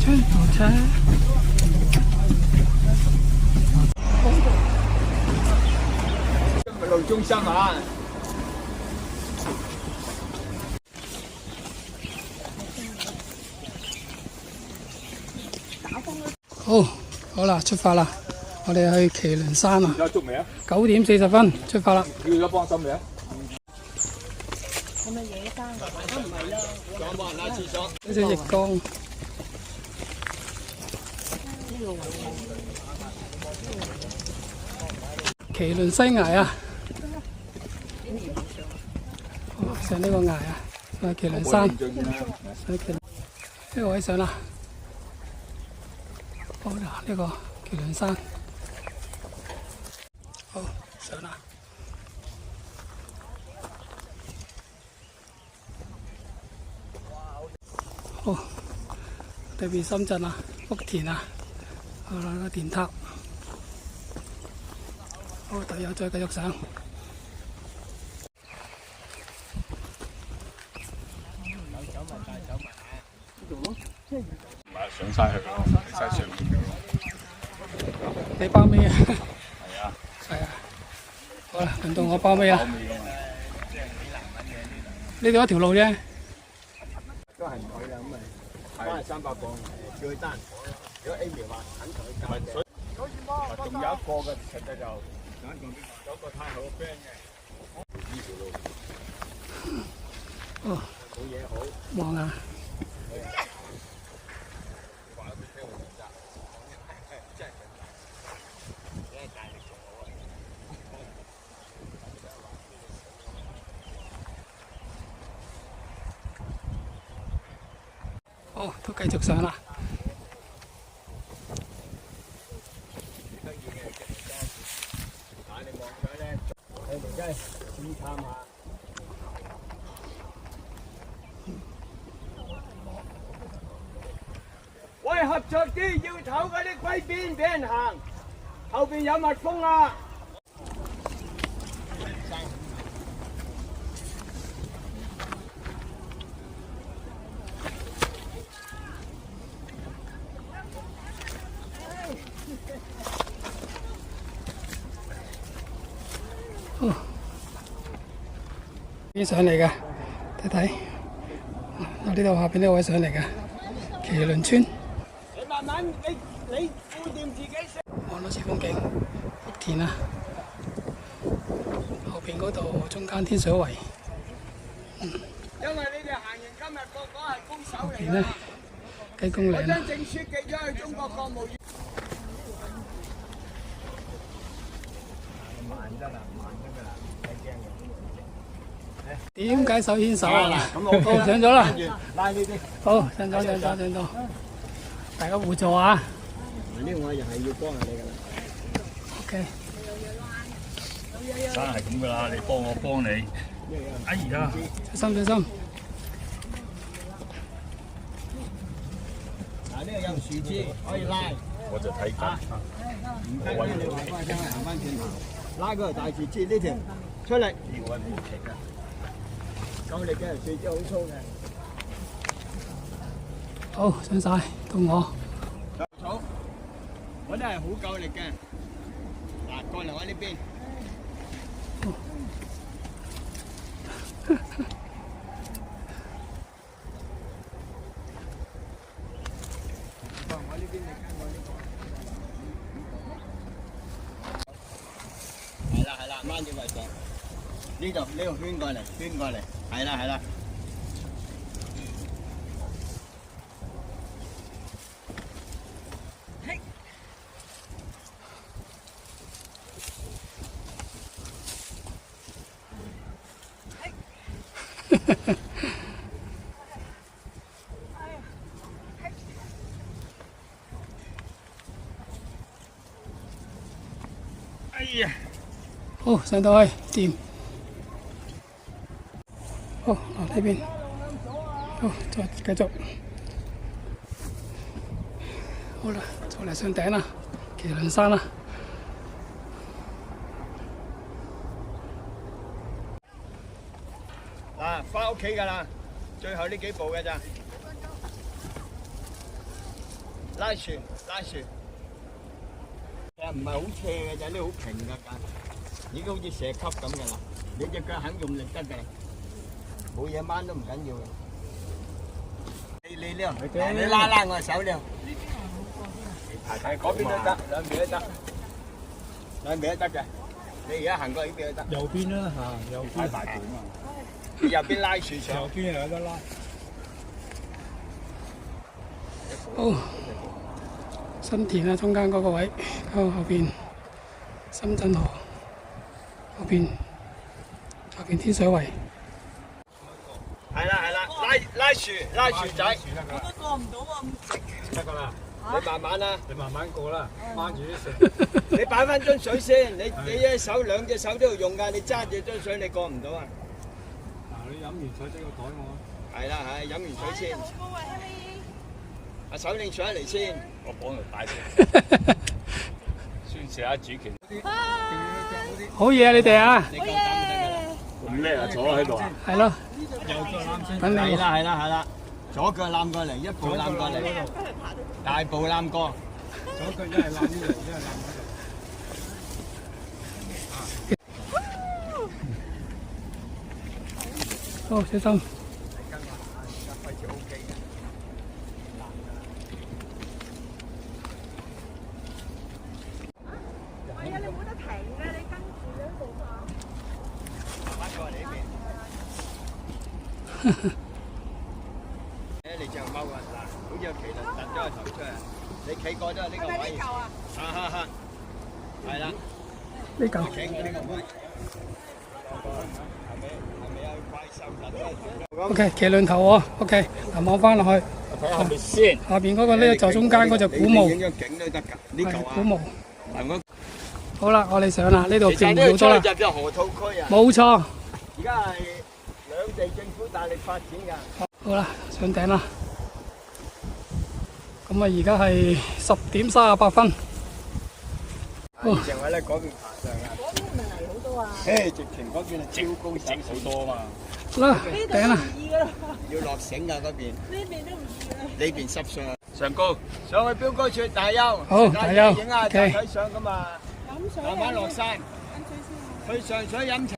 村火車。路中心啊！好啦，出發啦！我哋去麒麟山啊！有捉未啊9點40分出發啦！要咗幫手未啊？係咪野生？都唔係啦。仲有冇人拉廁所？呢隻逆光。麒麟西崖啊！上呢個崖啊！麒麟山。上麒麟呢個位上啦。好啦，呢個麒麟山。好，上啦。好，對面深圳啊，福田啊，好啦個電塔。好，隊友再繼續上。上晒去咯，晒上面嘅咯。你包尾啊？係啊，係啊。好啦，輪到我包尾啦。呢度一條路啫。都係唔去啦，咁咪翻嚟300磅，叫佢單人房咯。如果 Amy 話肯同佢搞嘅，仲有一個嘅，實際就有個太好嘅 friend 嘅。呢條路哦，冇嘢好。望啊！好，都繼續上啦。你望佢咧，你哋真係試探下。喂，合作啲要唞嗰啲歸邊俾人行，後邊有蜜蜂啊！邊上嚟嘅？睇睇，我呢度下邊呢個位上嚟嘅，麒麟村。你慢慢，你顧掂自己先。望到次風景，福田啊，後邊嗰度中間天水圍。因為你哋行完今日個個係高手嚟後邊呢，雞公嶺啊。我將證書寄咗去中國國務院。慢得啦，慢得㗎啦，唔使驚嘅。點解手牽手啊？咁我好，上咗啦。拉呢啲。好，上咗。大家互助啊。呢個我又係要幫下你㗎啦。OK。真係咁噶啦，你幫我幫你。哎呀，小心。嗱，呢個有樹枝可以拉。我就睇緊。唔得嘅，你話翻行翻轉頭，拉嗰條大樹枝呢條出嚟。呢個冇奇㗎。夠力嘅樹枝好粗嘅。好，上晒，到我。草，我都係好夠力嘅。嗱，過嚟我呢邊。我呢邊你跟我呢個。係啦，掹住位置。呢度圈過嚟，係啦。哎呀，好，上到去，掂。好，呢邊。好，再繼續。好啦，就嚟上頂啦，麒麟山啦。嗱，翻屋企㗎啦，最後呢幾步㗎咋。拉船，其實唔係好斜嘅啫，呢好平㗎架，已經好似射級咁㗎啦。你隻腳肯用力得㗎啦，冇嘢掹都唔緊要嘅。你呢？你拉我手呢？係嗰邊都得，兩邊都得，兩邊都得嘅。你而家行過呢邊都得。右邊啦嚇，右邊大點啊！你右邊拉樹上。右邊有得拉。好，新田啊，中間嗰個位，後邊深圳河，後邊天水圍。係啦，拉樹仔。我都過唔到啊，咁直。得㗎啦，你慢慢啦，你慢慢過啦，掹住啲水。你擺翻樽水先，你兩隻手都要用㗎，你揸住樽水你過唔到啊。嗱，你飲完水俾個袋我。係啦，飲完水先。好高啊，希阿手拎上嚟先。我綁條帶先。宣示下主權。好嘢啊！你哋啊，你夠膽就得㗎啦。咁叻啊！坐喺度啊！係咯，右腳攬先。等你係啦，左腳攬過嚟，一步攬過嚟，大步攬過。左腳一係攬呢度，一係攬嗰度。好小心。係啊，你冇得停嘅，你跟住呢度啊。慢慢過嚟呢邊。你隻貓啊，嗱，好似有麒麟突咗個頭出嚟，你企過咗呢個位。哈，係啦。呢嚿。企過呢個位。係咪有怪獸突咗個頭？ OK，麒麟頭喎。OK，嗱望翻落去，睇下邊先。下邊嗰個呢就中間嗰隻古墓，影咗景都得㗎，呢嚿啊。古墓。係我。好啦，我哋上啦，呢度其實平好多啦。呢個就叫河套區啊。冇錯。而家係兩地政府大力發展㗎。好啦，上頂啦。咁啊，而家係10:38分。以前我喺嗰邊爬上啊。嗰邊咪嚟好多啊。直情嗰邊係超高整好多啊嘛。啦，呢度頂啦。唔易㗎啦，要落繩㗎嗰邊，呢邊都唔易啦。呢邊濕上。上高，上去標高處大休。好大休影下集 OK 體相咁啊，飲水慢慢落山，飲水先。去上水飲茶。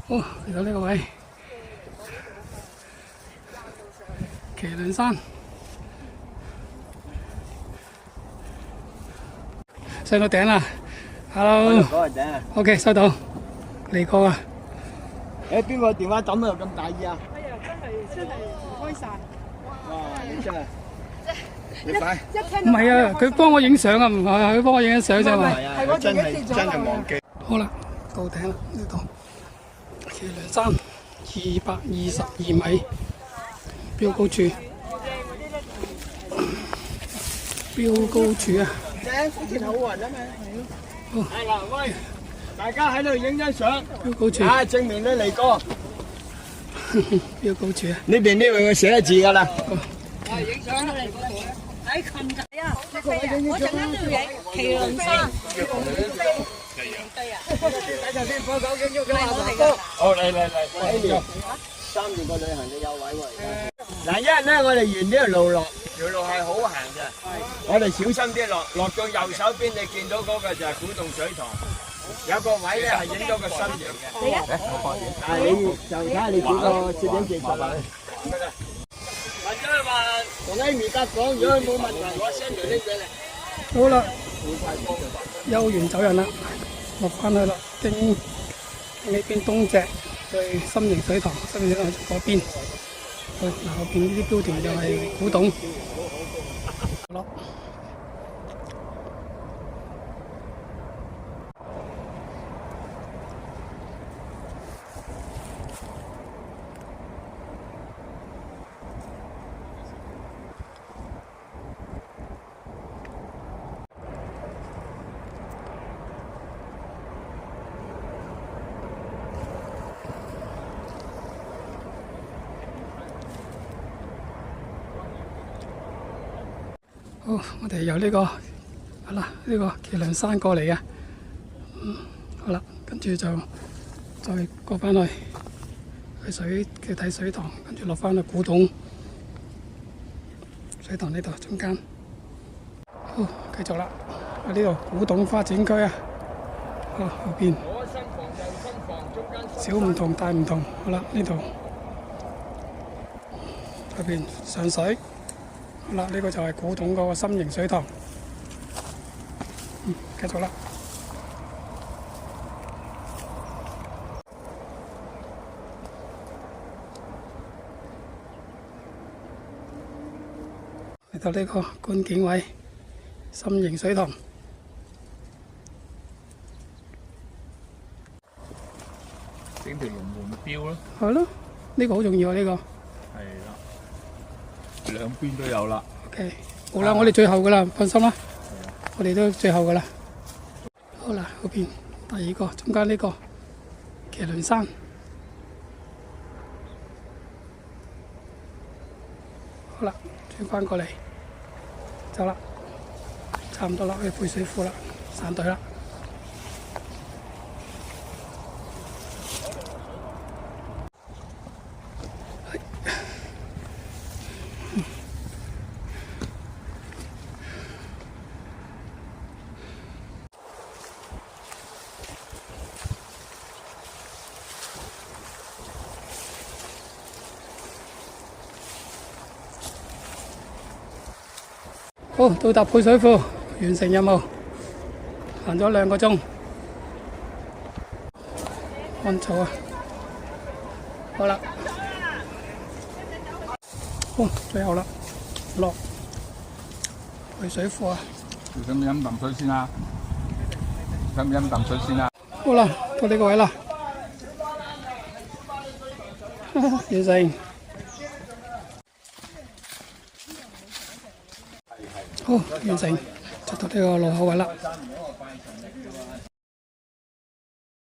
好，嚟到呢個位，麒麟山，上到頂啦。Hello，嗰個頂啊！ OK，收到，嚟過啊。邊個電話抌喺度咁大意啊？哎呀，真係唔該晒。哇！你真係，你快！唔係啊，佢幫我影相啊，唔係佢幫我影緊相啫嘛。係啊，我真係忘記。好啦，到頂啦，呢度麒麟山222米，標高處，標高處啊！好似好雲啊嘛。係啦，喂，大家喺度影張相，標高處，啊，證明你嚟過。標高處啊！呢邊呢位會寫字㗎啦。喺近仔啊，我陣間都要影麒麟山。好嚟，3年個旅行嘅有位喎。嗱，一日咧，我哋沿呢條路落，條路係好行嘅，我哋小心啲落到右手邊，你見到嗰個就係古洞水塘，有個位咧係影到個新陽嘅。啊，你就睇下你幾個攝影技術啦。或者係話同 Amy 哥講，如果冇問題，我 send 條 link 俾你。好啦，休完走人啦，落翻去啦，經呢邊東脊去深營水塘，深營水塘嗰邊。嗱，後邊呢啲標條就係古洞。好。好，我哋由呢個麒麟山過嚟嘅，好啦，跟住就再過翻去睇水塘，跟住落翻去古董水塘呢度中間。好，繼續啦，喺呢度古董發展區啊。好，後邊小唔同大唔同。好啦，呢度後邊上水。好啦，呢個就係古董嗰個心形水塘。繼續啦。嚟到呢個觀景位，心形水塘。整條龍門標咯。係咯，呢個好重要啊！呢個。係啦，兩邊都有啦。OK， 好啦，我哋最後噶啦，放心啦，我哋都最後噶啦。好啦，嗰邊第二個，中間呢個麒麟山。好啦，轉翻過嚟，走啦，差唔多啦，去配水庫啦，散隊啦。好，到達配水庫，完成任務，行咗2個鐘，乾草啊！好啦，好，最後啦，落配水庫啊！你使唔使飲啖水先啊？使唔使飲啖水先啊？好啦，到呢個位啦，完成。好，完成，就到呢個路口位啦。